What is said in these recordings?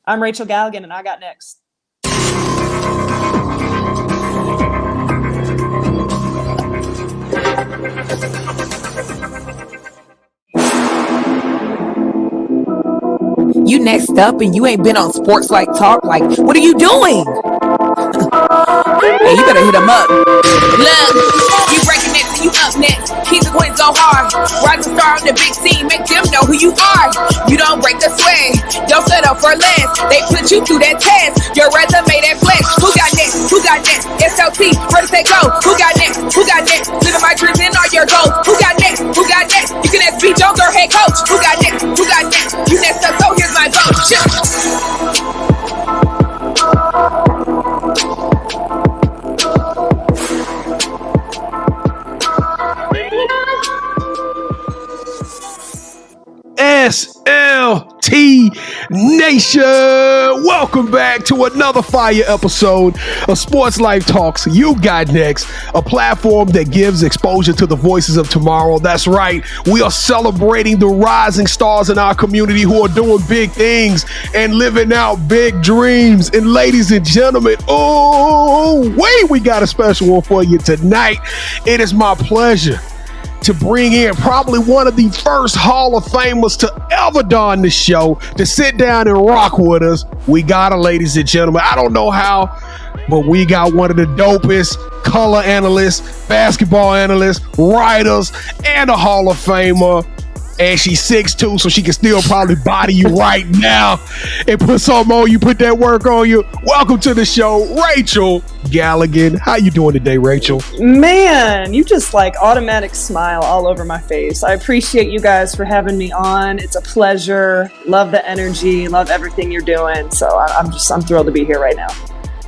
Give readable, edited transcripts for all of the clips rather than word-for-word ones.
I'm Rachel Galligan, and I got next. You next up and you ain't been on SportsLifeTalk. Like, what are you doing? Hey, you better hit him up. Look, you breaking it till you up next. Keep the win so hard. Rising star on the big scene, make them know who you are. You don't break the sweat, don't settle for less. They put you through that test, your resume that flex. Who got next? Who got next? SLT, first they go. Who got next? Who got next? Living my dreams and all your goals. Who got next? Who got next? You can ask B. Jones or head coach. Who got next? Who got next? You next up, so here's my vote. SLT Nation, welcome back to another fire episode of Sports Life Talks. You got next, a platform that gives exposure to the voices of tomorrow. That's right, we are celebrating the rising stars in our community who are doing big things and living out big dreams. And ladies and gentlemen, we got a special one for you tonight. It is my pleasure to bring in probably one of the first Hall of Famers to ever don the show, to sit down and rock with us. We got her, ladies and gentlemen. I don't know how, but we got one of the dopest color analysts, basketball analysts, writers, and a Hall of Famer. And she's 6'2", so she can still probably body you right now and put something on you, put that work on you. Welcome to the show, Rachel Galligan. How you doing today, Rachel? Man, you just like automatic smile all over my face. I appreciate you guys for having me on. It's a pleasure. Love the energy. Love everything you're doing. So I'm thrilled to be here right now.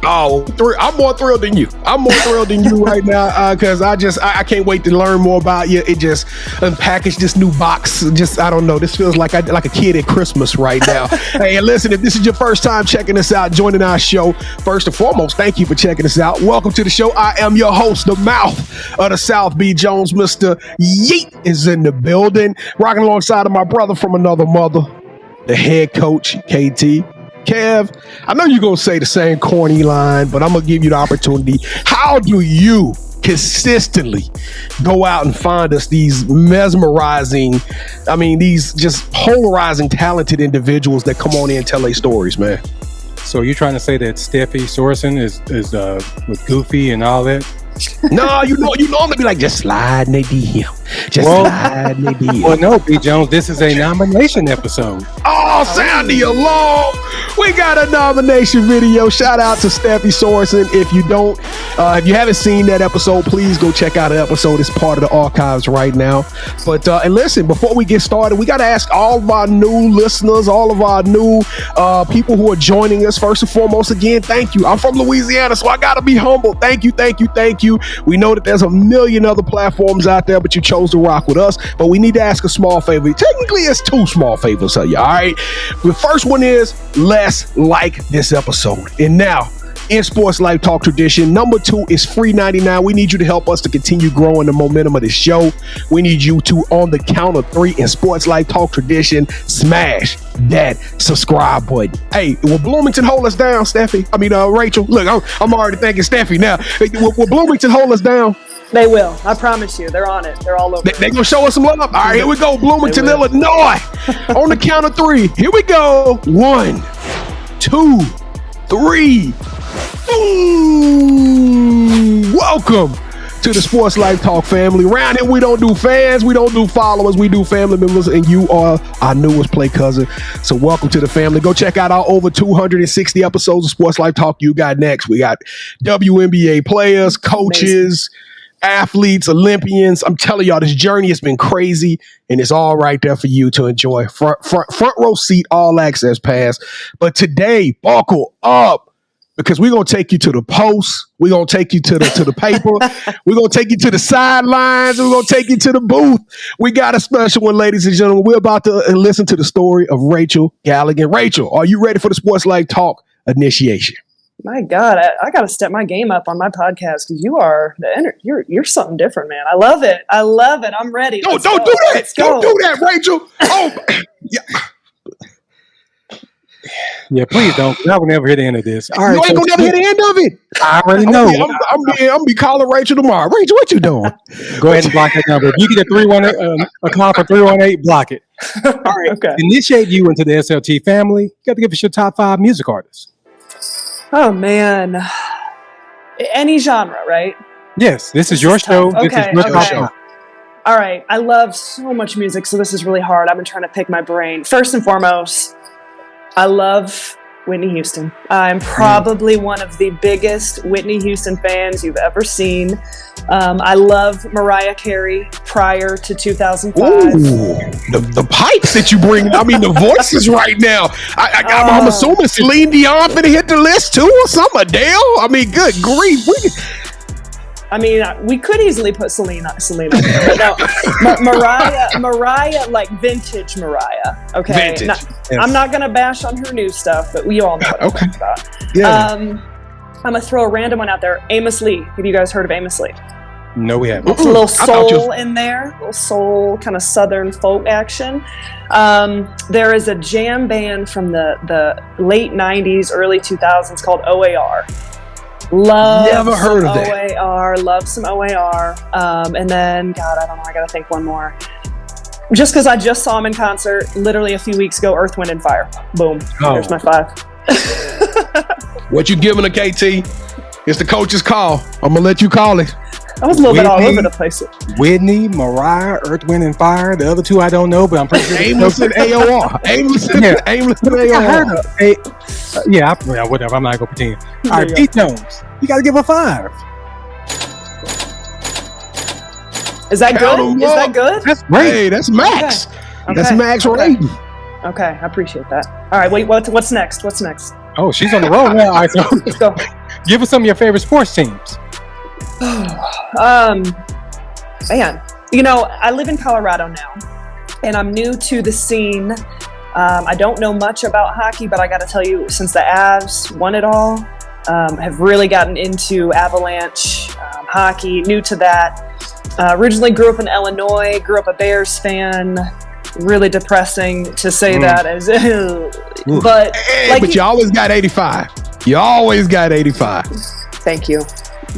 Oh, I'm more thrilled than you. I'm more thrilled than you right now because I can't wait to learn more about you. It just unpackaged this new box. Just, I don't know. This feels like a kid at Christmas right now. Hey, and listen, if this is your first time checking us out, joining our show, first and foremost, thank you for checking us out. Welcome to the show. I am your host, the mouth of the South, B. Jones. Mr. Yeet is in the building, rocking alongside of my brother from another mother, the head coach, KT. Kev, I know you're going to say the same corny line, but I'm going to give you the opportunity. How do you consistently go out and find us these mesmerizing, these just polarizing, talented individuals that come on in and tell their stories, man? So you're trying to say that Steffi Sorensen is with Goofy and all that? No, you normally be like, just slide in their DM. Slide in their DM. Well, no, B. Jones, this is a nomination episode. Oh, sound the alarm. We got a nomination video. Shout out to Steffi Sorensen. If you haven't seen that episode, please go check out the episode. It's part of the archives right now. But, and listen, before we get started, we got to ask all of our new listeners, all of our new people who are joining us. First and foremost, again, thank you. I'm from Louisiana, so I got to be humble. Thank you. We know that there's a million other platforms out there, but you chose to rock with us. But we need to ask a small favor. Technically, it's two small favors of you, all right? The first one is, let's like this episode. And now, in Sports Life Talk tradition, number 2 is free 99. We need you to help us to continue growing the momentum of this show. We need you to, on the count of 3 in Sports Life Talk tradition, smash that subscribe button. Hey, will Bloomington hold us down, Steffi? Rachel. Look, I'm already thanking Steffi now. Will Bloomington hold us down? They will. I promise you. They're on it. They're all over. They're going to show us some love. All right, here we go. Bloomington, Illinois. On the count of 3. Here we go. 1, 2, 3. Boom! Welcome to the Sports Life Talk family. Around here, we don't do fans, we don't do followers, we do family members, and you are our newest play cousin. So welcome to the family. Go check out our over 260 episodes of Sports Life Talk. You got next. We got WNBA players, coaches, athletes, Olympians. I'm telling y'all, this journey has been crazy, and it's all right there for you to enjoy. Front row seat, all access pass. But today, buckle up, because we're going to take you to the post. We're going to take you to the paper. We're going to take you to the sidelines. We're going to take you to the booth. We got a special one, ladies and gentlemen. We're about to listen to the story of Rachel Galligan. Rachel, are you ready for the Sports Life Talk initiation? My God, I got to step my game up on my podcast because you're something different, man. I love it. I'm ready. Don't do that. Don't do that, Rachel. Oh, yeah. Yeah, please don't. I will never hear the end of this. All right, You ain't gonna never hear the end of it. I already know. I'm gonna be calling Rachel tomorrow. Rachel, what you doing? Go ahead and block that number. If you get a call for 318, block it. All right. Okay. Initiate you into the SLT family. You got to give us your top 5 music artists. Oh man, any genre, right? Yes, this is your show. tough. This is Okay, your okay. show. All right, I love so much music, so this is really hard. I've been trying to pick my brain. First and foremost, I love Whitney Houston. I'm probably one of the biggest Whitney Houston fans you've ever seen. I love Mariah Carey prior to 2005. Ooh, the pipes that you bring. I mean, the voices right now. I'm assuming Celine Dion finna hit the list too, or something. Adele. I mean, good grief. We could easily put Celine on there, but no, Mariah, like vintage Mariah. Okay, Vintage. I'm not gonna bash on her new stuff, but we all know what I'm talking about. Yeah. I'm gonna throw a random one out there. Amos Lee. Have you guys heard of Amos Lee? No, we haven't. It's a little soul in there, a little soul, kind of southern folk action. There is a jam band from the late 90s, early 2000s called OAR. Never heard of that. OAR, love some OAR. And then, God, I don't know, I gotta think one more. Just because I just saw him in concert literally a few weeks ago, Earth, Wind, & Fire. Boom. There's my 5. What you giving a KT? It's the coach's call. I'm gonna let you call it. I was a little bit all over the place. Whitney, Mariah, Earth, Wind, & Fire. The other 2 I don't know, but I'm pretty sure. Amos and AOR. Amos and AOR. Whatever. I'm not gonna pretend. All right, Pete Jones. You got to give a 5. Is that good? Is that good? That's great. Hey, that's max. Okay. That's max rating. Okay, I appreciate that. All right, wait. What's next? What's next? Oh, she's on the road now. All right, so Let's go. give us some of your favorite sports teams. Man, I live in Colorado now, and I'm new to the scene. I don't know much about hockey, but I got to tell you, since the Avs won it all, have really gotten into Avalanche hockey. New to that. Originally grew up in Illinois. Grew up a Bears fan. Really depressing to say that as, but you always got 85. You always got 85. Thank you.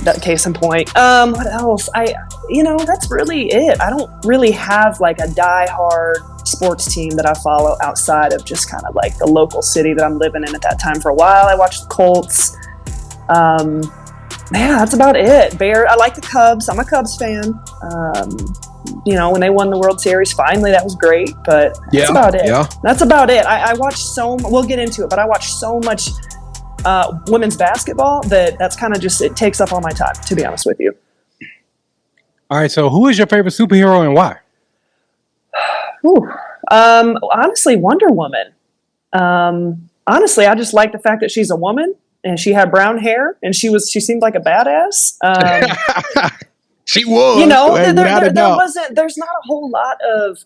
That case in point. What else? That's really it. I don't really have like a die-hard sports team that I follow outside of just kind of like the local city that I'm living in at that time. For a while, I watched the Colts. That's about it. I like the Cubs. I'm a Cubs fan. When they won the World Series, finally, that was great. But that's about it. Yeah. That's about it. I watched we'll get into it, but I watched so much women's basketball that's kind of just, it takes up all my time, to be honest with you. All right, so who is your favorite superhero and why? Honestly, Wonder Woman. Honestly, I just like the fact that she's a woman and she had brown hair and she seemed like a badass. She was. There's not a whole lot of,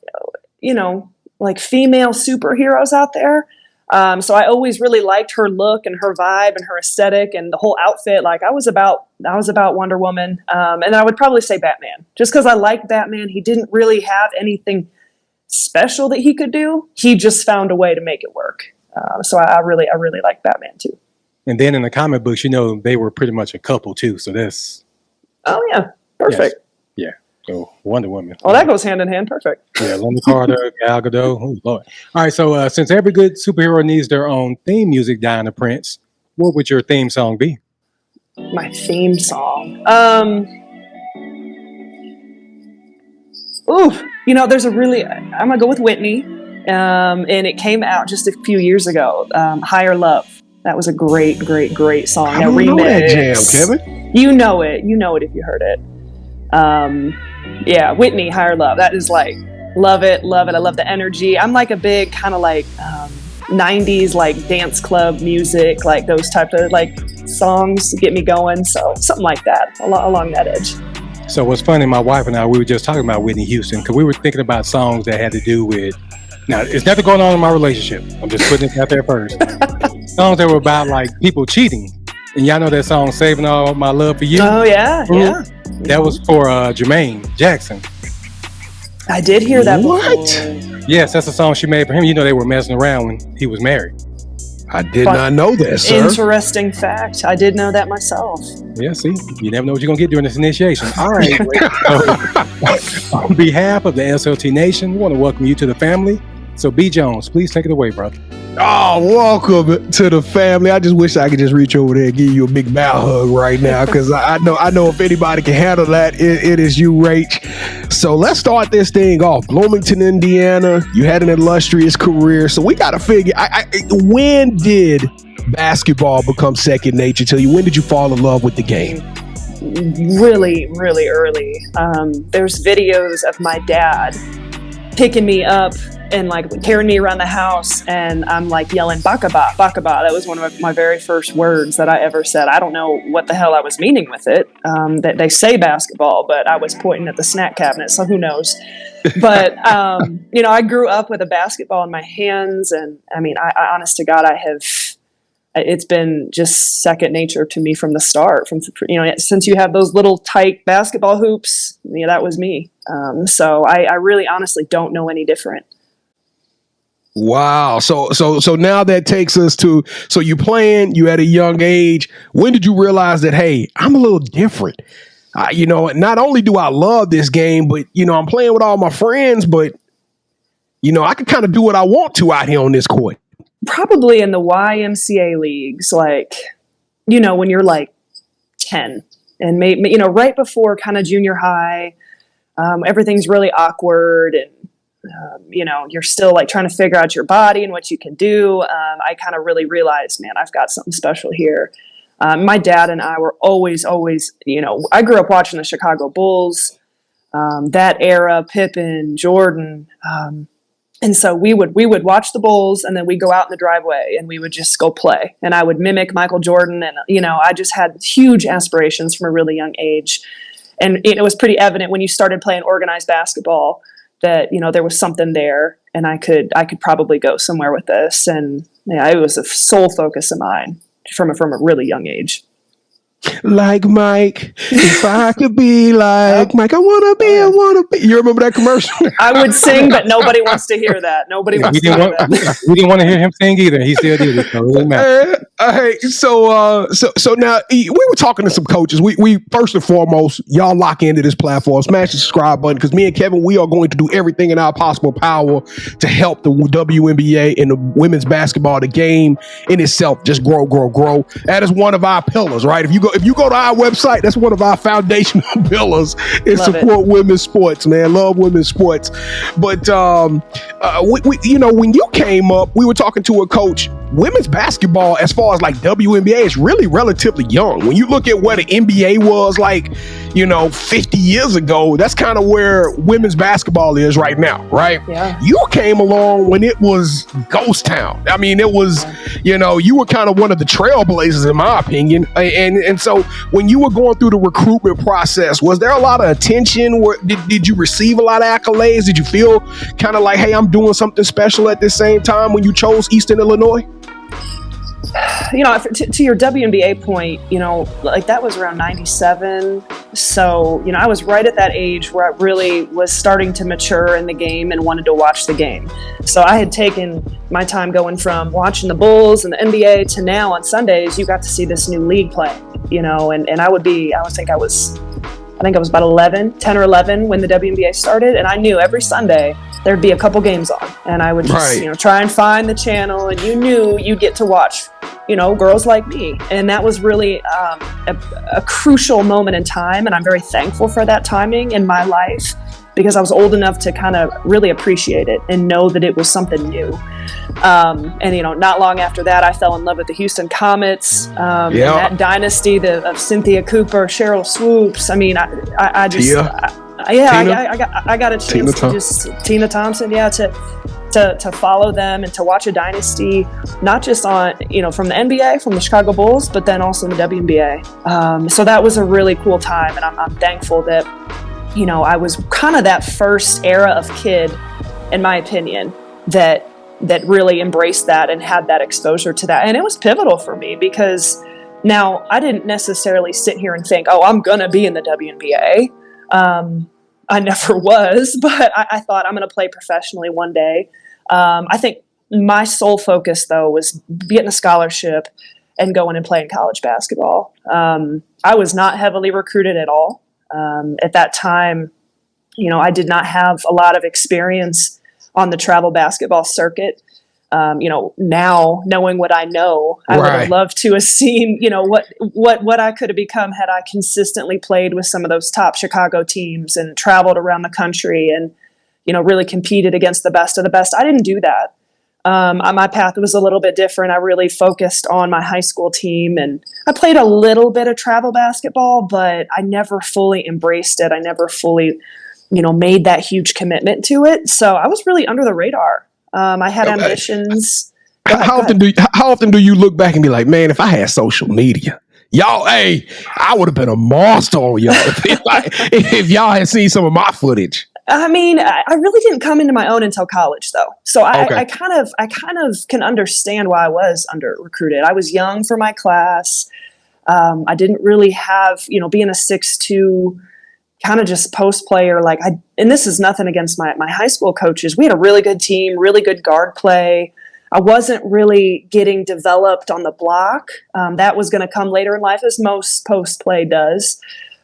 like female superheroes out there. So I always really liked her look and her vibe and her aesthetic and the whole outfit. Like I was about Wonder Woman. And I would probably say Batman, just because I liked Batman. He didn't really have anything special that he could do. He just found a way to make it work. So I really like Batman too. And then in the comic books, they were pretty much a couple too. So that's. Oh yeah. Perfect. Yes. Yeah. So Wonder Woman. Oh, that goes hand in hand. Perfect. Yeah. Linda Carter, Gal Gadot. Oh, Lord. All right. So since every good superhero needs their own theme music, Diana Prince, what would your theme song be? My theme song. There's I'm going to go with Whitney. And it came out just a few years ago. Higher Love. That was a great, great, great song. I don't know that jam, Kevin. You know it. You know it if you heard it. Whitney, Higher Love. That is like, love it. I love the energy. I'm like a big kind of like 90s like dance club music, like those types of like songs get me going. So something like that along that edge. So what's funny, my wife and I, we were just talking about Whitney Houston because we were thinking about songs that had to do with, now it's nothing going on in my relationship. I'm just putting it out there first. Songs that were about like people cheating. And y'all know that song, Saving All My Love for You? Oh, yeah, yeah. That was for Jermaine Jackson. I did hear that What? before. Yes, that's a song she made for him. They were messing around when he was married. I did not know that, sir. Interesting fact. I did know that myself. Yeah, see, you never know what you're going to get during this initiation. All right. So, on behalf of the SLT Nation, we want to welcome you to the family. So, B. Jones, please take it away, brother. Oh, welcome to the family. I just wish I could just reach over there and give you a big bow hug right now, because I know if anybody can handle that, it is you, Rach. So let's start this thing off. Bloomington, Indiana. You had an illustrious career. So we got to figure, when did basketball become second nature to you? When did you fall in love with the game? Really, really early. There's videos of my dad picking me up and like carrying me around the house, and I'm like yelling "bakaba, bakaba." That was one of my very first words that I ever said. I don't know what the hell I was meaning with it. That they say basketball, but I was pointing at the snack cabinet, so who knows? But I grew up with a basketball in my hands, and I mean, I honest to God, it's been just second nature to me from the start. Since you have those little tight basketball hoops, that was me. So I really honestly don't know any different. Wow. So now that takes us to, so you at a young age. When did you realize that, hey, I'm a little different? Not only do I love this game, but, I'm playing with all my friends, but, I can kind of do what I want to out here on this court. Probably in the YMCA leagues, like, when you're like 10 and maybe, right before kind of junior high, everything's really awkward, and you're still like trying to figure out your body and what you can do. I kind of really realized, man, I've got something special here. My dad and I were always, I grew up watching the Chicago Bulls, that era, Pippen, Jordan. And so we would watch the Bulls, and then we'd go out in the driveway and we would just go play. And I would mimic Michael Jordan. And, I just had huge aspirations from a really young age. And it was pretty evident when you started playing organized basketball that, there was something there, and I could probably go somewhere with this. And it was a sole focus of mine from a really young age. Like Mike, if I could be like Mike, I want to be. You remember that commercial? I would sing, but nobody wants to hear that. Nobody wants to hear that. We didn't want to hear him sing either. He still did it. So it doesn't matter. Hey, so now we were talking to some coaches. We first and foremost, y'all lock into this platform, smash the subscribe button, because me and Kevin, we are going to do everything in our possible power to help the WNBA and the women's basketball, the game in itself, just grow. That is one of our pillars, right? If you go to our website, that's one of our foundational pillars is support women's sports, man. Love women's sports. But when you came up, we were talking to a coach. Women's basketball, as far as like WNBA, is really relatively young. When you look at where the NBA was like, 50 years ago, that's kind of where women's basketball is right now, right? Yeah. You came along when it was ghost town. I mean, it was, you were kind of one of the trailblazers, in my opinion. And so when you were going through the recruitment process, was there a lot of attention? Did you receive a lot of accolades? Did you feel kind of like, hey, I'm doing something special at the same time when you chose Eastern Illinois? To your WNBA point, like that was around 97. So, I was right at that age where I really was starting to mature in the game and wanted to watch the game. So I had taken my time going from watching the Bulls and the NBA to now on Sundays, you got to see this new league play, and I think I was about 10 or 11 when the WNBA started. And I knew every Sunday there'd be a couple games on, and I would just, try and find the channel, and you knew you'd get to watch, girls like me. And that was really a crucial moment in time. And I'm very thankful for that timing in my life, because I was old enough to kind of really appreciate it and know that it was something new. Not long after that, I fell in love with the Houston Comets, and that dynasty of Cynthia Cooper, Cheryl Swoops. I mean, I got a chance Tina Thompson, to follow them and to watch a dynasty, not just on, from the NBA, from the Chicago Bulls, but then also in the WNBA. So that was a really cool time, and I'm thankful that, I was kind of that first era of kid, in my opinion, that really embraced that and had that exposure to that. And it was pivotal for me, because now I didn't necessarily sit here and think, oh, I'm going to be in the WNBA. I never was, but I thought I'm going to play professionally one day. I think my sole focus, though, was getting a scholarship and going and playing college basketball. I was not heavily recruited at all. At that time, I did not have a lot of experience on the travel basketball circuit. Now knowing what I know, I would have loved to have seen, what I could have become had I consistently played with some of those top Chicago teams and traveled around the country and, really competed against the best of the best. I didn't do that. My path was a little bit different. I really focused on my high school team, and I played a little bit of travel basketball, but I never fully embraced it. I never fully, made that huge commitment to it. So I was really under the radar. I had ambitions. How often do you look back and be like, man, if I had social media, y'all, I would have been a monster on y'all if y'all had seen some of my footage. I mean, I really didn't come into my own until college, though. So I kind of can understand why I was under recruited. I was young for my class. I didn't really have, being a 6'2", kind of just post player. And this is nothing against my high school coaches. We had a really good team, really good guard play. I wasn't really getting developed on the block. That was going to come later in life, as most post play does.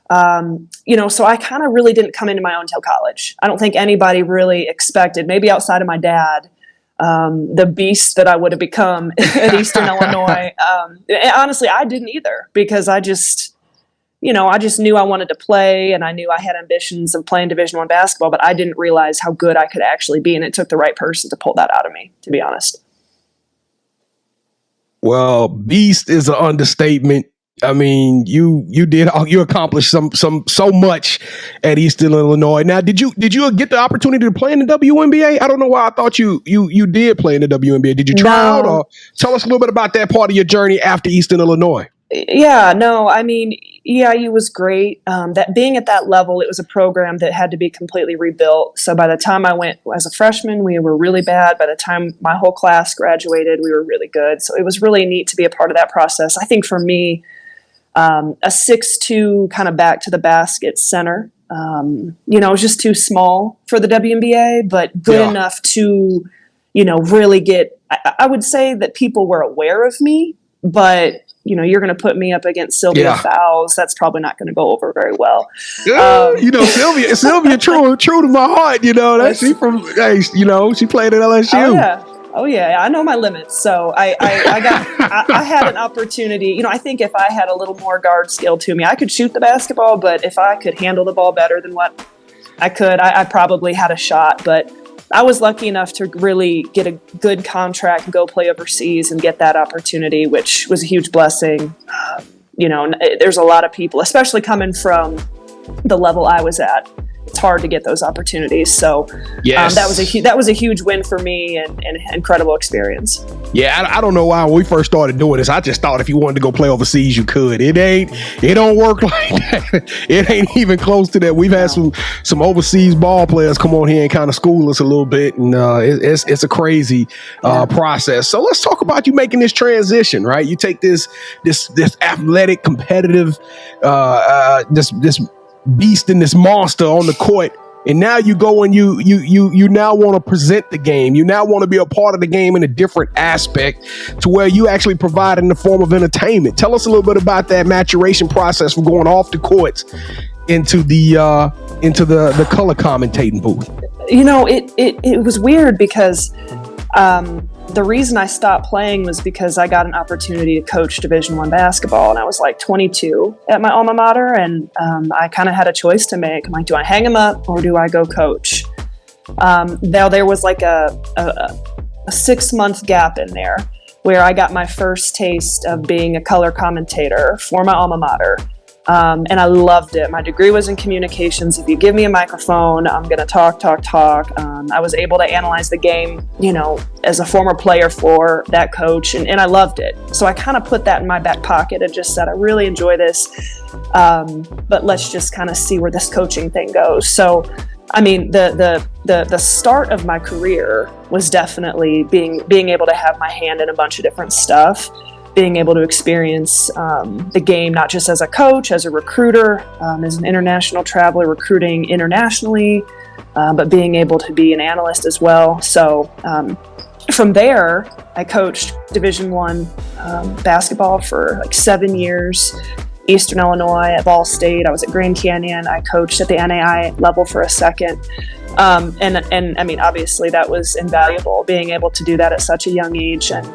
So I kind of really didn't come into my own until college. I don't think anybody really expected, maybe outside of my dad, the beast that I would have become at Eastern Illinois. Honestly, I didn't either, because I just knew I wanted to play, and I knew I had ambitions of playing Division I basketball, but I didn't realize how good I could actually be. And it took the right person to pull that out of me, to be honest. Well, beast is an understatement. I mean, you accomplished so much at Eastern Illinois. Now, did you get the opportunity to play in the WNBA? I don't know why I thought you did play in the WNBA. Did you try out, or tell us a little bit about that part of your journey after Eastern Illinois? Yeah, no, I mean, EIU was great. That being at that level, it was a program that had to be completely rebuilt. So by the time I went as a freshman, we were really bad. By the time my whole class graduated, we were really good. So it was really neat to be a part of that process. I think for me, a 6'2", kind of back to the basket center, it was just too small for the WNBA, but good enough to, really get, I would say that people were aware of me, but you're going to put me up against Sylvia Fowles. That's probably not going to go over very well. Sylvia, true to my heart. She she played at LSU. Oh yeah, I know my limits. So I had an opportunity. I think if I had a little more guard skill to me, I could shoot the basketball. But if I could handle the ball better than what I could, I probably had a shot. But I was lucky enough to really get a good contract and go play overseas and get that opportunity, which was a huge blessing. There's a lot of people, especially coming from the level I was at, it's hard to get those opportunities. So that was a huge win for me and an incredible experience. Yeah, I don't know why when we first started doing this, I just thought if you wanted to go play overseas, you could. It don't work like that. It ain't even close to that. We've had some overseas ball players come on here and kind of school us a little bit, and it's a crazy process. So let's talk about you making this transition, right? You take this athletic, competitive, this beast and this monster on the court, and now you go and you now want to present the game. You now want to be a part of the game in a different aspect, to where you actually provide in the form of entertainment. Tell us a little bit about that maturation process from going off the courts into the color commentating booth. It was weird because the reason I stopped playing was because I got an opportunity to coach Division I basketball, and I was like 22 at my alma mater, and I kind of had a choice to make. I'm like, do I hang him up or do I go coach? Now there was like a 6-month gap in there where I got my first taste of being a color commentator for my alma mater. And I loved it. My degree was in communications. If you give me a microphone, I'm going to talk. I was able to analyze the game, as a former player for that coach, and I loved it. So I kind of put that in my back pocket and just said, I really enjoy this, but let's just kind of see where this coaching thing goes. So, I mean, the start of my career was definitely being able to have my hand in a bunch of different stuff. Being able to experience the game, not just as a coach, as a recruiter, as an international traveler recruiting internationally, but being able to be an analyst as well. So from there, I coached Division I basketball for like 7 years. Eastern Illinois at Ball State. I was at Grand Canyon. I coached at the NAI level for a second. And I mean, obviously that was invaluable, being able to do that at such a young age, and,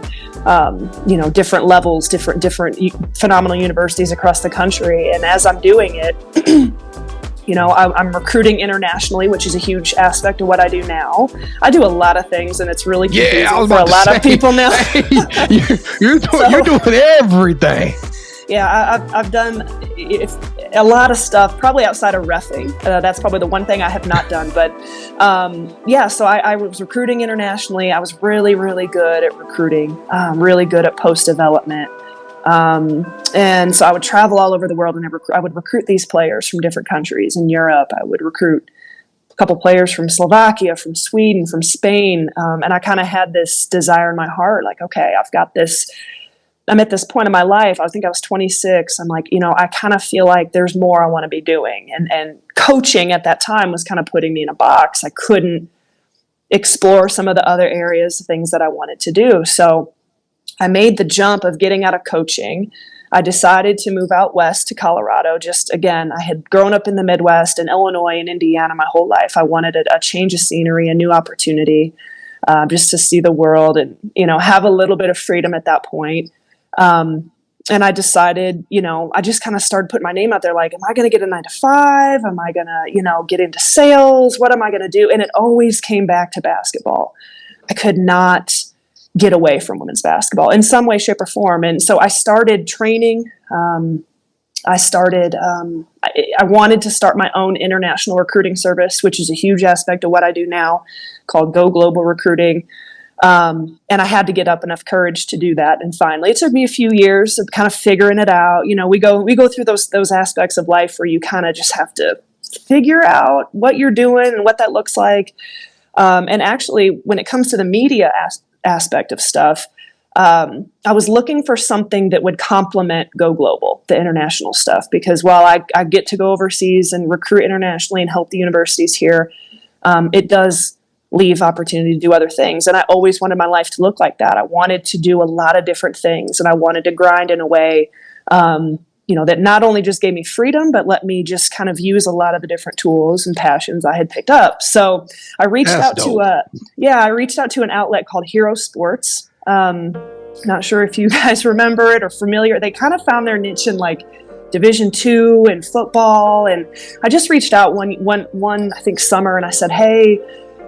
different levels, different phenomenal universities across the country. And as I'm doing it, I'm recruiting internationally, which is a huge aspect of what I do now. I do a lot of things, and it's really confusing for a lot of people now. You're doing everything. Yeah, I've done a lot of stuff, probably outside of reffing. That's probably the one thing I have not done. But so I was recruiting internationally. I was really, really good at recruiting, really good at post-development. And so I would travel all over the world, and I would recruit these players from different countries. In Europe, I would recruit a couple players from Slovakia, from Sweden, from Spain. And I kind of had this desire in my heart, like, okay, I've got this. I'm at this point in my life, I think I was 26. I'm like, I kind of feel like there's more I want to be doing. And coaching at that time was kind of putting me in a box. I couldn't explore some of the other areas, things that I wanted to do. So I made the jump of getting out of coaching. I decided to move out west to Colorado. Just, again, I had grown up in the Midwest, in Illinois and Indiana my whole life. I wanted a change of scenery, a new opportunity, just to see the world and, have a little bit of freedom at that point. And I decided, I just kind of started putting my name out there. Like, am I going to get a 9-to-5? Am I going to, get into sales? What am I going to do? And it always came back to basketball. I could not get away from women's basketball in some way, shape, or form. And so I started training. I wanted to start my own international recruiting service, which is a huge aspect of what I do now, called Go Global Recruiting. And I had to get up enough courage to do that. And finally, it took me a few years of kind of figuring it out. We go through those aspects of life where you kind of just have to figure out what you're doing and what that looks like. And actually, when it comes to the media aspect of stuff, I was looking for something that would complement Go Global, the international stuff, because while I get to go overseas and recruit internationally and help the universities here, it does leave opportunity to do other things. And I always wanted my life to look like that. I wanted to do a lot of different things, and I wanted to grind in a way, that not only just gave me freedom, but let me just kind of use a lot of the different tools and passions I had picked up. So I reached out to an outlet called Hero Sports. Not sure if you guys remember it or familiar. They kind of found their niche in like Division II and football. And I just reached out one I think summer, and I said, hey,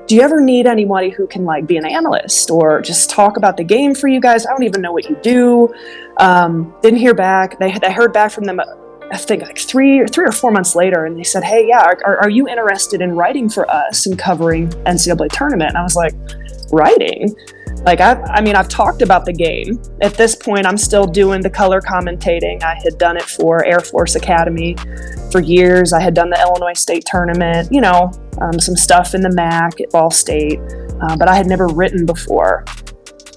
do you ever need anybody who can like be an analyst or just talk about the game for you guys? I don't even know what you do. Didn't hear back. They heard back from them, I think like three or 4 months later, and they said, hey, yeah, are you interested in writing for us and covering NCAA tournament? And I was like, writing? Like, I've talked about the game. At this point, I'm still doing the color commentating. I had done it for Air Force Academy for years. I had done the Illinois State Tournament, some stuff in the MAC at Ball State, but I had never written before.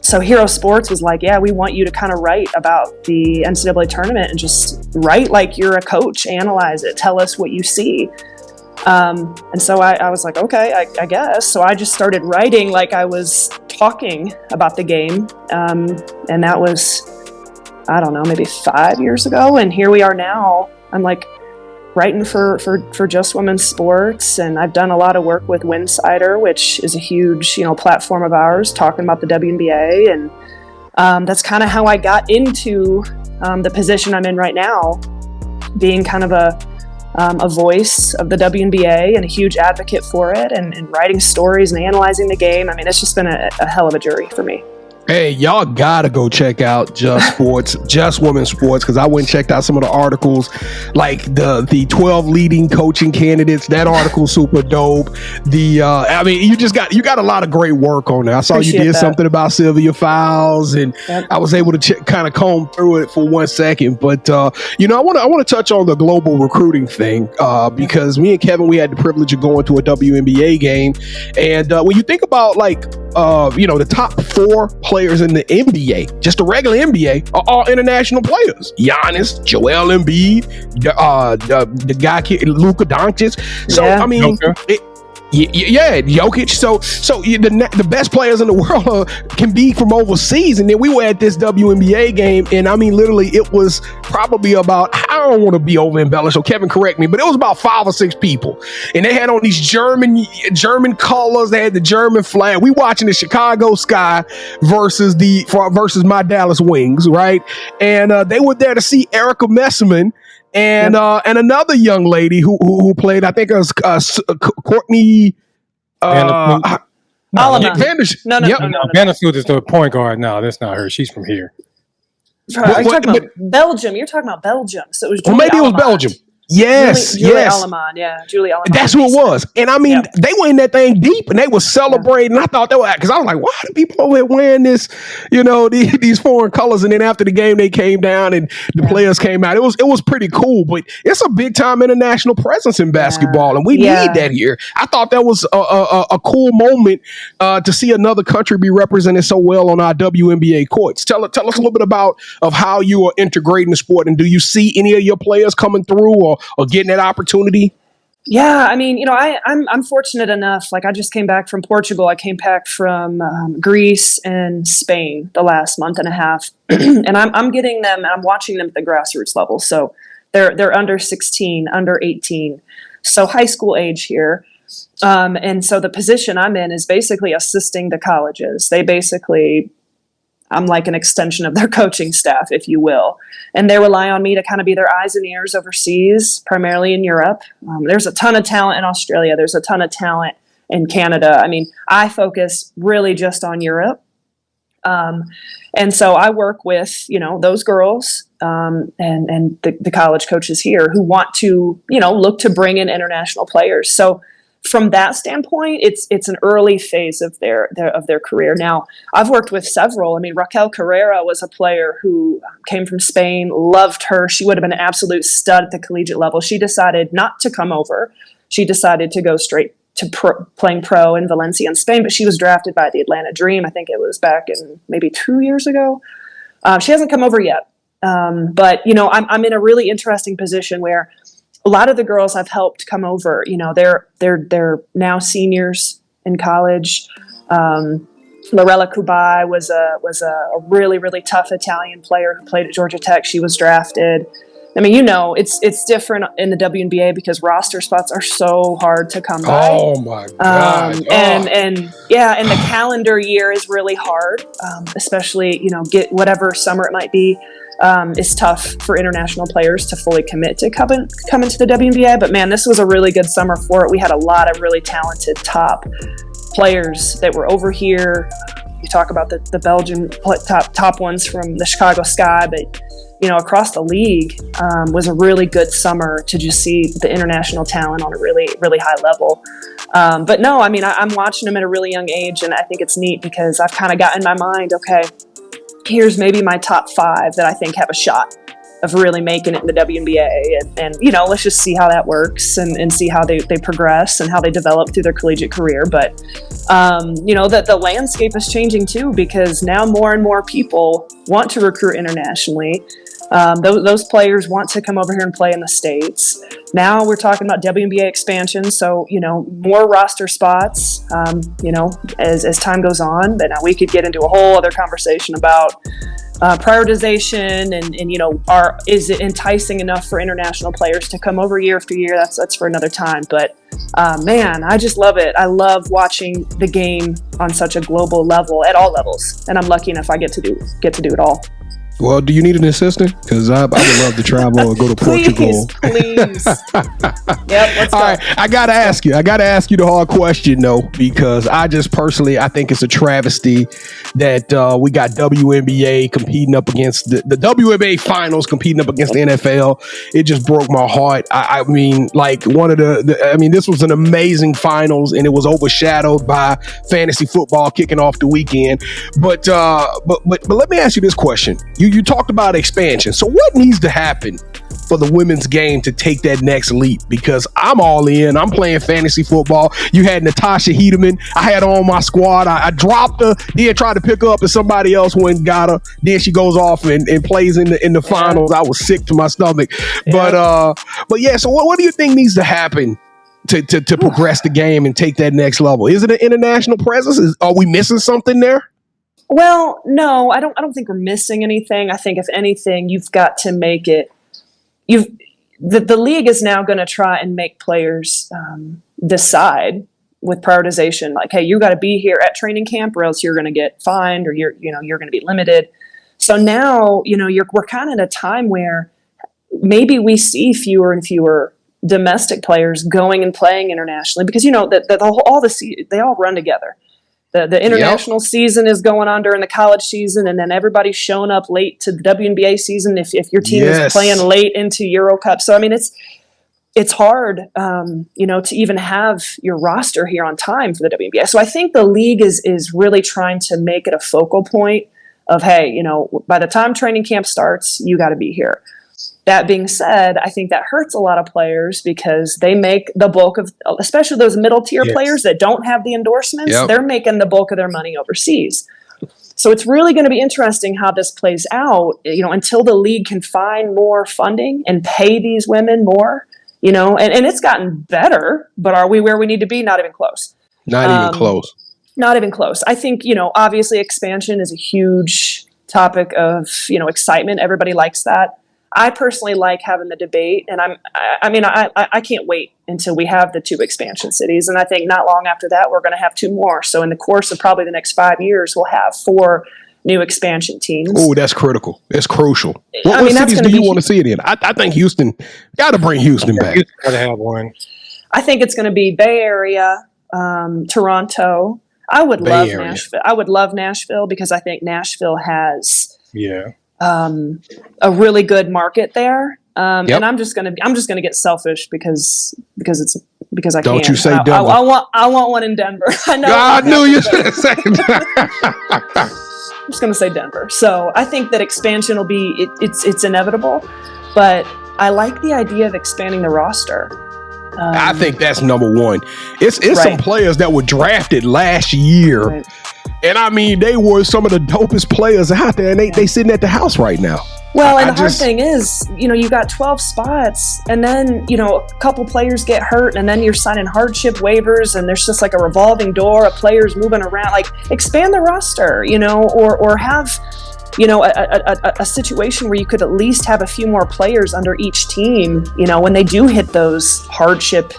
So Hero Sports was like, yeah, we want you to kind of write about the NCAA tournament and just write like you're a coach, analyze it, tell us what you see. And so I was like, okay, I guess. So I just started writing like I was talking about the game. And that was, I don't know, maybe 5 years ago. And here we are now. I'm like writing for Just Women's Sports. And I've done a lot of work with windsidr, which is a huge, platform of ours, talking about the WNBA. And that's kind of how I got into the position I'm in right now, being kind of a voice of the WNBA and a huge advocate for it, and writing stories and analyzing the game. I mean, it's just been a hell of a journey for me. Hey, y'all gotta go check out Just Women's Sports, because I went and checked out some of the articles, like the 12 leading coaching candidates. That article's super dope. You got a lot of great work on there. I saw Appreciate you did that. something about Sylvia Fowles, and Yep. I was able to kind of comb through it for 1 second. But I want to touch on the global recruiting thing, because me and Kevin, we had the privilege of going to a WNBA game, and when you think about the top 4 players in the NBA, just the regular NBA, are all international players. Giannis, Joel Embiid, the guy Luka Doncic. So Yeah. I mean, Joker. Yeah, Jokic. So the best players in the world can be from overseas. And then we were at this WNBA game, and I mean, literally, it was probably about, I don't want to be over embellished, so Kevin correct me, but it was about 5 or 6 people, and they had on these German colors. They had the German flag. We watching the Chicago Sky versus my Dallas Wings, right? And they were there to see Erica Messman. And another young lady who played, I think it was Courtney Alum. No. Vanderfield is the point guard. No, that's not her. She's from here. Are you talking about Belgium? You're talking about Belgium. So it was Julie maybe it was Allemand. Belgium. Yes, Julie yes. Allemand, yeah, Julie Allemand. That's who it was. And I mean, they were in that thing deep, and they were celebrating. I thought they were, because I was like, why do people over here wearing this, these foreign colors? And then after the game, they came down and the players came out. It was pretty cool, but it's a big time international presence in basketball, and we need that here. I thought that was a cool moment to see another country be represented so well on our WNBA courts. Tell us a little bit about how you are integrating the sport, and do you see any of your players coming through or getting that opportunity? Yeah, I mean, I'm fortunate enough. Like, I just came back from Portugal. I came back from Greece and Spain the last month and a half, and I'm getting them. I'm watching them at the grassroots level. So they're under 16, under 18, so high school age here. And so the position I'm in is basically assisting the colleges. I'm like an extension of their coaching staff, if you will. And they rely on me to kind of be their eyes and ears overseas, primarily in Europe. There's a ton of talent in Australia. There's a ton of talent in Canada. I mean, I focus really just on Europe. And so I work with, those girls and the college coaches here who want to, look to bring in international players. So from that standpoint, it's an early phase of their career. Now, I've worked with several. I mean, Raquel Carrera was a player who came from Spain, loved her. She would have been an absolute stud at the collegiate level. She decided not to come over. She decided to go straight to playing pro in Valencia in Spain, but she was drafted by the Atlanta Dream. I think it was back in maybe 2 years ago. She hasn't come over yet. But, I'm in a really interesting position where a lot of the girls I've helped come over, they're now seniors in college. Lorella Kubai was a really, really tough Italian player who played at Georgia Tech. She was drafted. I mean, it's different in the WNBA because roster spots are so hard to come by. Oh my God! And the calendar year is really hard, especially get whatever summer it might be. It's tough for international players to fully commit to come into the WNBA. But man, this was a really good summer for it. We had a lot of really talented top players that were over here. You talk about the Belgian top ones from the Chicago Sky, but across the league was a really good summer to just see the international talent on a really, really high level. But no, I mean, I'm watching them at a really young age, and I think it's neat because I've kind of got in my mind, okay, here's maybe my top 5 that I think have a shot of really making it in the WNBA. And let's just see how that works and see how they progress and how they develop through their collegiate career. But, the landscape is changing too, because now more and more people want to recruit internationally. Those players want to come over here and play in the States. Now we're talking about WNBA expansion. So, more roster spots, as time goes on. But now we could get into a whole other conversation about prioritization and is it enticing enough for international players to come over year after year? That's for another time. But man, I just love it. I love watching the game on such a global level at all levels, and I'm lucky enough I get to do it all. Well, do you need an assistant? Because I would love to travel or go to Portugal. Please. Yep, let's go. All right, I gotta ask you the hard question though, because I think it's a travesty that we got WNBA competing up against the WNBA finals competing up against the NFL. It just broke my heart. I mean, like one of this was an amazing finals, and it was overshadowed by fantasy football kicking off the weekend. But let me ask you this question. You talked about expansion. So what needs to happen for the women's game to take that next leap? Because I'm all in. I'm playing fantasy football. You had Natasha Hedeman. I had her on my squad. I dropped her, then tried to pick her up, and somebody else went and got her. Then she goes off and plays in the finals. I was sick to my stomach. Yeah. But yeah, so what do you think needs to happen to progress the game and take that next level? Is it an international presence? Are we missing something there? Well, no, I don't think we're missing anything. I think if anything, you've got to make it. The league is now going to try and make players decide with prioritization, like, hey, you got to be here at training camp, or else you're going to get fined, or you're going to be limited. So now, we're kind of in a time where maybe we see fewer and fewer domestic players going and playing internationally, because they all run together. The international season is going on during the college season, and then everybody's showing up late to the WNBA season if your team is playing late into Euro Cup. So I mean, it's hard, to even have your roster here on time for the WNBA. So I think the league is really trying to make it a focal point of, hey, by the time training camp starts, you got to be here. That being said, I think that hurts a lot of players because they make the bulk of, especially those middle tier players that don't have the endorsements, they're making the bulk of their money overseas. So it's really going to be interesting how this plays out, until the league can find more funding and pay these women more, and it's gotten better, but are we where we need to be? Not even close. Not even close. I think, obviously expansion is a huge topic of, excitement. Everybody likes that. I personally like having the debate, and I can't wait until we have the 2 expansion cities. And I think not long after that, we're going to have 2 more. So in the course of probably the next 5 years, we'll have 4 new expansion teams. Oh, that's critical. It's crucial. What cities do you want to see it in? I think Houston, got to bring Houston back. Got to have one. I think it's going to be Bay Area, Toronto. I would love Nashville. I would love Nashville because I think Nashville has a really good market there. And I'm just gonna get selfish because I don't can. You say Denver? I want one in Denver. I know. I knew you should say that. I'm just gonna say Denver. So I think that expansion will be it's inevitable, but I like the idea of expanding the roster. I think that's number one. It's some players that were drafted last year. Right. And I mean, they were some of the dopest players out there, and they sitting at the house right now. Well, and the hard thing is, you got 12 spots, and then, a couple players get hurt, and then you're signing hardship waivers, and there's just like a revolving door of players moving around. Like, expand the roster, or have, a situation where you could at least have a few more players under each team, when they do hit those hardship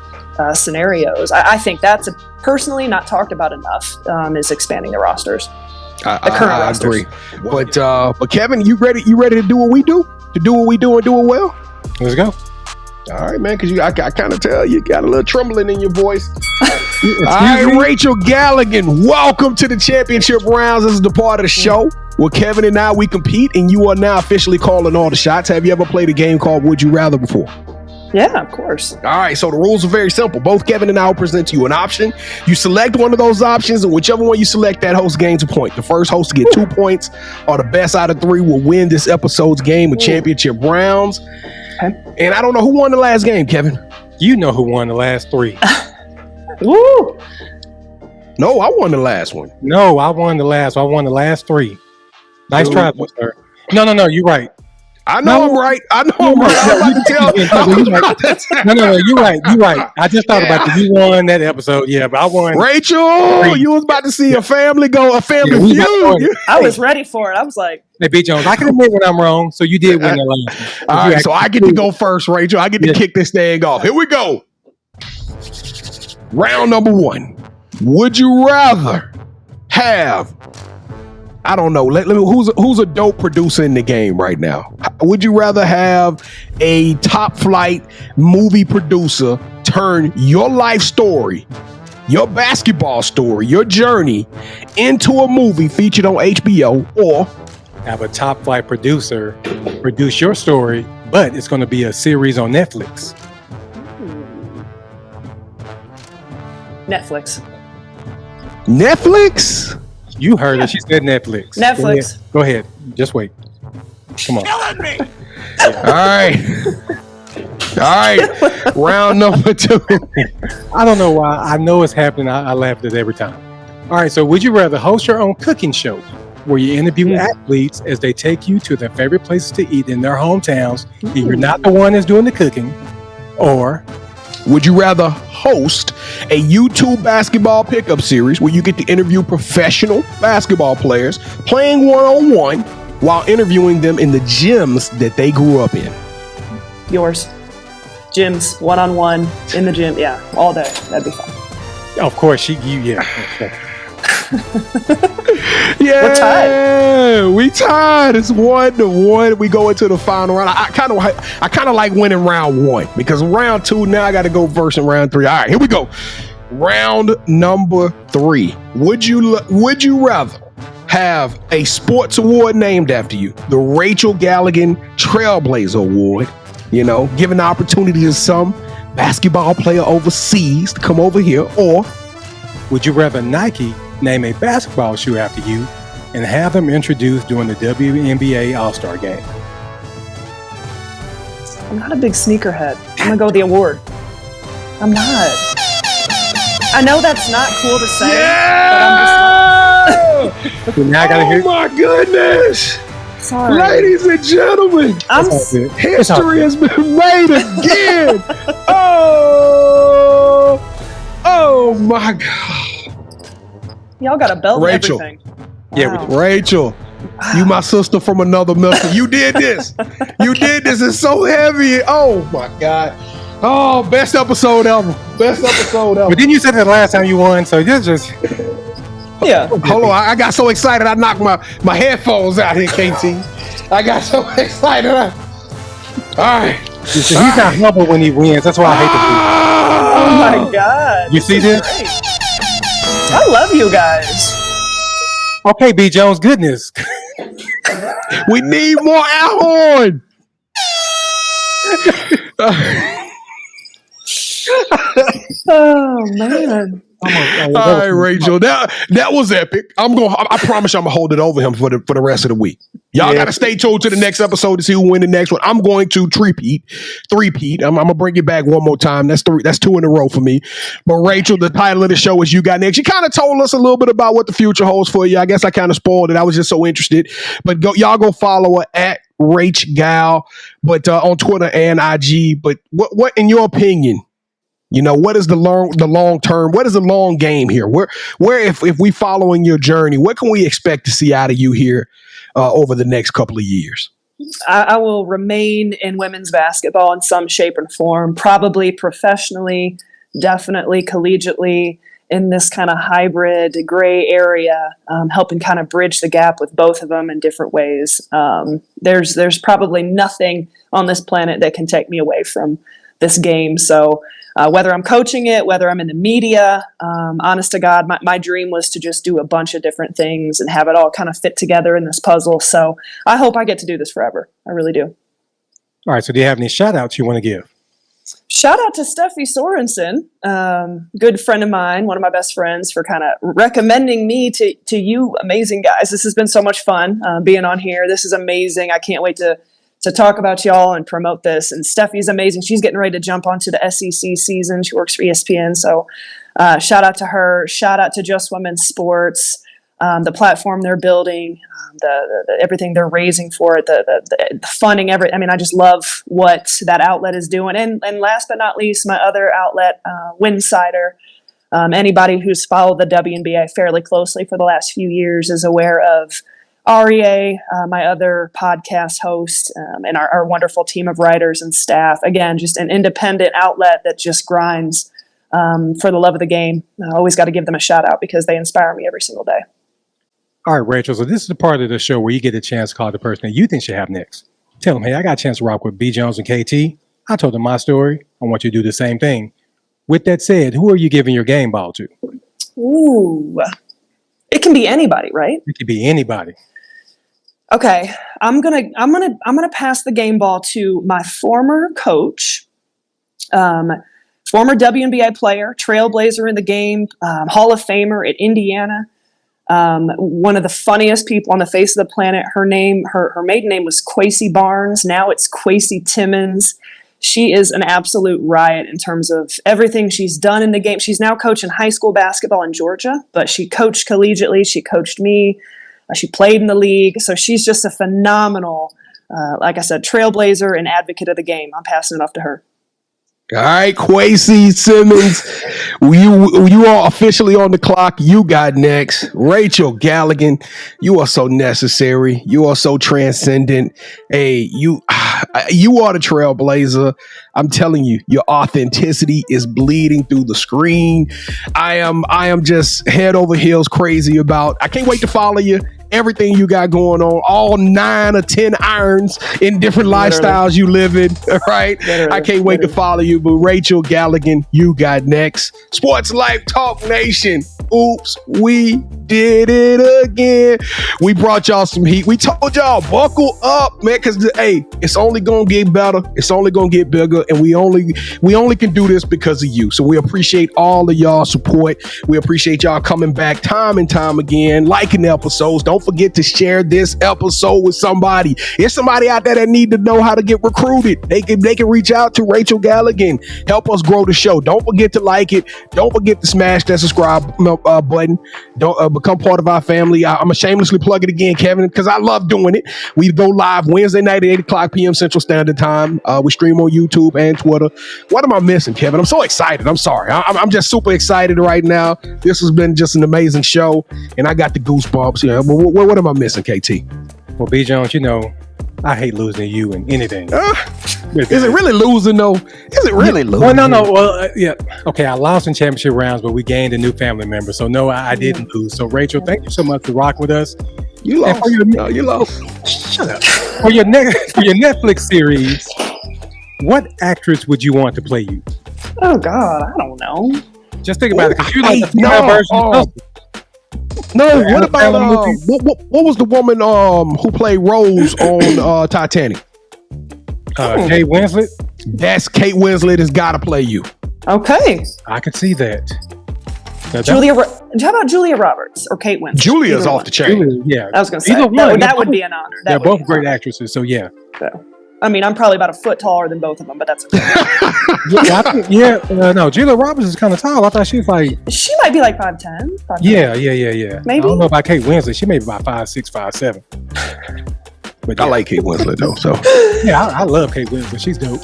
scenarios. I think that's personally not talked about enough, is expanding the rosters. I agree. But Kevin, you ready to do what we do? To do what we do and do it well? Let's go. All right, man, because I kind of tell you got a little trembling in your voice. All right, Rachel Galligan, welcome to the championship rounds. This is the part of the show where Kevin and I, we compete, and you are now officially calling all the shots. Have you ever played a game called Would You Rather before? Yeah, of course. All right, so the rules are very simple. Both Kevin and I will present you an option. You select one of those options, and whichever one you select, that host gains a point. The first host to get 2 points, or the best out of 3 will win this episode's game of championship rounds. Okay. And I don't know who won the last game, Kevin. You know who won the last 3. Woo! No, I won the last one. No, I won the last. I won the last 3. Nice try, sir. No, you're right. I know I'm right. I'm right. No, you're right. I just thought about you won that episode. Yeah, but I won. Rachel, you was about to see a family feud. I was ready for it. I was like, hey, B. Jones, I can admit when I'm wrong, so you did win the last one. All right, so I get to go first, Rachel. I get to kick this thing off. Here we go. Round number 1. Would you rather have... I don't know. Let me. Who's a dope producer in the game right now? Would you rather have a top flight movie producer turn your life story, your basketball story, your journey into a movie featured on HBO, or have a top flight producer produce your story, but it's going to be a series on Netflix? Netflix? You heard her. She said Netflix. Netflix. Go ahead. Just wait. Come on. Killing me. All right. Round number 2. I don't know why. I know it's happening. I laugh at it every time. All right. So would you rather host your own cooking show where you interview athletes as they take you to their favorite places to eat in their hometowns, and you're not the one that's doing the cooking, or would you rather host a YouTube basketball pickup series where you get to interview professional basketball players playing one-on-one while interviewing them in the gyms that they grew up in. Yours. Gyms, one-on-one, in the gym. Yeah, all day. That'd be fun. Of course, yeah. Yeah, we're tied. We tied. It's 1-1. We go into the final round. I kind of like winning round one because round two now I got to go first in round three. All right, here we go. Round number 3. Would you rather have a sports award named after you, the Rachel Galligan Trailblazer Award? You know, giving the opportunity to some basketball player overseas to come over here, or would you rather Nike name a basketball shoe after you and have them introduced during the WNBA All-Star Game? I'm not a big sneakerhead. I'm going to go with the award. I'm not. I know that's not cool to say, but I'm just now I gotta hear. Oh my goodness! sorry. Ladies and gentlemen, history has been made again. Oh my God. Y'all got a belt and Rachel. everything. Yeah, Wow. Rachel, you my sister from another mister. You did this. You did this. It's so heavy. Oh my God. Oh, best episode ever. Best episode ever. But didn't you say that the last time you won? So you're just Yeah. Hold on. I got so excited I knocked my headphones out here, KT. I got so excited. All right. he's not humble when he wins. That's why I hate Oh my God. You see this? Great. I love you guys. the Okay, B. Jones, goodness. We need more Alhorn. Oh man. All right, Rachel. That was epic. I promise you I'm gonna hold it over him for the rest of the week. Y'all gotta stay tuned to the next episode to see who win the next one. I'm going to three-peat. I'm gonna bring it back one more time. That's 2 in a row for me. But Rachel, the title of the show is You Got Next. You kind of told us a little bit about what the future holds for you. I guess I kind of spoiled it. I was just so interested. But y'all go follow her at @𝐥𝐤, but on Twitter and IG. But what in your opinion? You know, what is the long term? What is the long game here? Where if we following your journey, what can we expect to see out of you here over the next couple of years? I will remain in women's basketball in some shape or form, probably professionally, definitely collegiately, in this kind of hybrid gray area, helping kind of bridge the gap with both of them in different ways. There's probably nothing on this planet that can take me away from this game. So whether I'm coaching it, whether I'm in the media, honest to God, my dream was to just do a bunch of different things and have it all kind of fit together in this puzzle. So I hope I get to do this forever. I really do. All right. So do you have any shout outs you want to give? Shout out to Steffi Sorensen, good friend of mine, one of my best friends, for kind of recommending me to you amazing guys. This has been so much fun being on here. This is amazing. I can't wait to talk about y'all and promote this. And Steffi's amazing. She's getting ready to jump onto the SEC season. She works for ESPN. So shout out to her. Shout out to Just Womensports, the platform they're building, the everything they're raising for it, the funding, I just love what that outlet is doing. And last but not least, my other outlet, windsidr. Anybody who's followed the WNBA fairly closely for the last few years is aware of REA, my other podcast host, and our wonderful team of writers and staff. Again, just an independent outlet that just grinds for the love of the game. I always got to give them a shout out because they inspire me every single day. All right, Rachel. So this is the part of the show where you get a chance to call the person that you think should have next. Tell them, hey, I got a chance to rock with B. Jones and KT. I told them my story. I want you to do the same thing. With that said, who are you giving your game ball to? Ooh, it can be anybody, right? It could be anybody. Okay, I'm gonna pass the game ball to my former coach, former WNBA player, trailblazer in the game, Hall of Famer at Indiana, one of the funniest people on the face of the planet. Her maiden name was Kwesi Barnes. Now it's Kwesi Timmons. She is an absolute riot in terms of everything she's done in the game. She's now coaching high school basketball in Georgia, but she coached collegiately. She coached me. She played in the league. So she's just a phenomenal, like I said, trailblazer and advocate of the game. I'm passing it off to her. All right, Quasi Simmons, you are officially on the clock. You got next. Rachel Galligan, you are so necessary. You are so transcendent. Hey, you are the trailblazer. I'm telling you, your authenticity is bleeding through the screen. I am just head over heels crazy about. I can't wait to follow you. Everything you got going on, all 9 or 10 irons in different lifestyles you live in. All right. I can't wait to follow you. But Rachel Galligan, you got next. Sports Life Talk Nation. Oops, we did it again. We brought y'all some heat. We told y'all buckle up, man, because hey, it's only gonna get better. It's only gonna get bigger, and we only can do this because of you. So we appreciate all of y'all support. We appreciate y'all coming back time and time again, liking the episodes. Don't forget to share this episode with somebody. There's somebody out there that need to know how to get recruited. They can reach out to Rachel Galligan. Help us grow the show. Don't forget to like it. Don't forget to smash that subscribe button. Don't become part of our family. I'm gonna shamelessly plug it again, Kevin, because I love doing it. We go live Wednesday night at 8 o'clock p.m. Central Standard Time. We stream on YouTube and Twitter. What am I missing, Kevin? I'm so excited. I'm sorry. I'm just super excited right now. This has been just an amazing show, and I got the goosebumps. Yeah, but what am I missing, KT? Well, B. Jones, you know, I hate losing to you in anything. Is it really losing, though? Is it really losing? Well, no. Well, yeah. Okay, I lost in championship rounds, but we gained a new family member. So, no, I didn't lose. So, Rachel, thank you so much for rocking with us. You lost. You lost. Shut up. For your Netflix series, what actress would you want to play you? Oh, God, I don't know. Just think about it. Because you like the female version of No, what about what was the woman who played Rose on Titanic? Kate Winslet. That's Kate Winslet has got to play you. Okay, I could see that. How about Julia Roberts or Kate Winslet? Julia's off the chain. Yeah, I was going to say that would be an honor. They're both great actresses, so yeah. So, I mean, I'm probably about a foot taller than both of them, but that's okay. No, Julia Roberts is kind of tall. I thought she was like... She might be like 5'10". 5'10". Yeah. Maybe. I don't know about Kate Winslet. She may be about 5'6", 5'7". But I like Kate Winslet, though. So yeah, I love Kate Winslet. She's dope.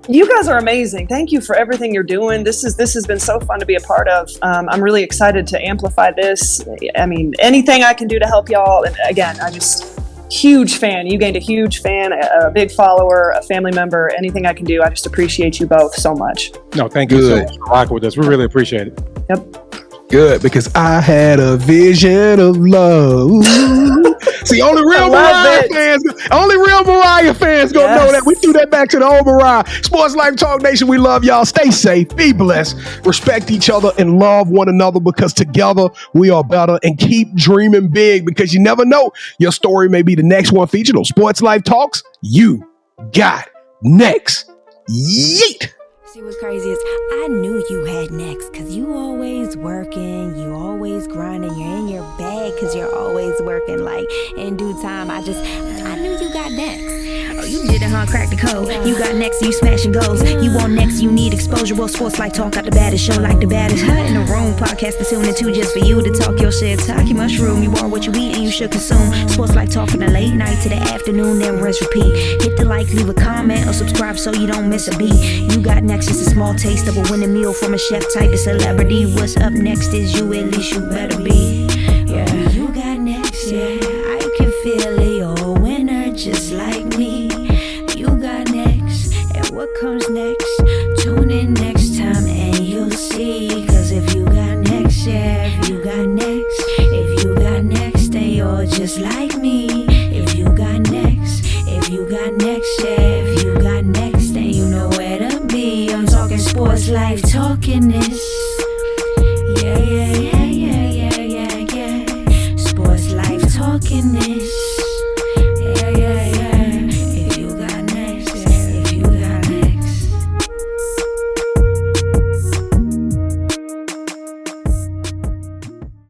You guys are amazing. Thank you for everything you're doing. This has been so fun to be a part of. I'm really excited to amplify this. I mean, anything I can do to help y'all. And again, huge fan. You gained a huge fan, a big follower, a family member. Anything I can do, I just appreciate you both so much. No, thank you so much for rocking with us. We really appreciate it. Yep. Good, because I had a vision of love. See, only real Mariah fans gonna know that. We threw that back to the old Mariah. Sports Life Talk Nation, we love y'all. Stay safe, be blessed, respect each other, and love one another, because together we are better. And keep dreaming big, because you never know, your story may be the next one featured on Sports Life Talks. You got next. Yeet. See, what's crazy is I knew you had next, because you always working, you always grinding, you're in your bag because you're always working. Like, in due time, I knew you got next. Oh, you did it, huh? Crack the code. You got next, you smashing goals. You want next, you need exposure. Well, Sports Life Talk got the baddest show, like the baddest in the room. Podcast to tune into just for you to talk your shit. Talk your mushroom. You are what you eat and you should consume. Sports Life Talk from the late night to the afternoon, then rest repeat. Hit the like, leave a comment, or subscribe so you don't miss a beat. You got next, just a small taste of a winning meal from a chef type of celebrity. What's up next is you, at least you better be. Yeah, you got next, yeah. I can feel it, you're a winner just like me. You got next, and what comes next? Tune in next time and you'll see. Cause if you got next, yeah, if you got next, then you're just like me. If you got next, yeah, if you got next, then you know where to be. I'm talking Sports Life, talking this. Yeah. Sports Life, talking this.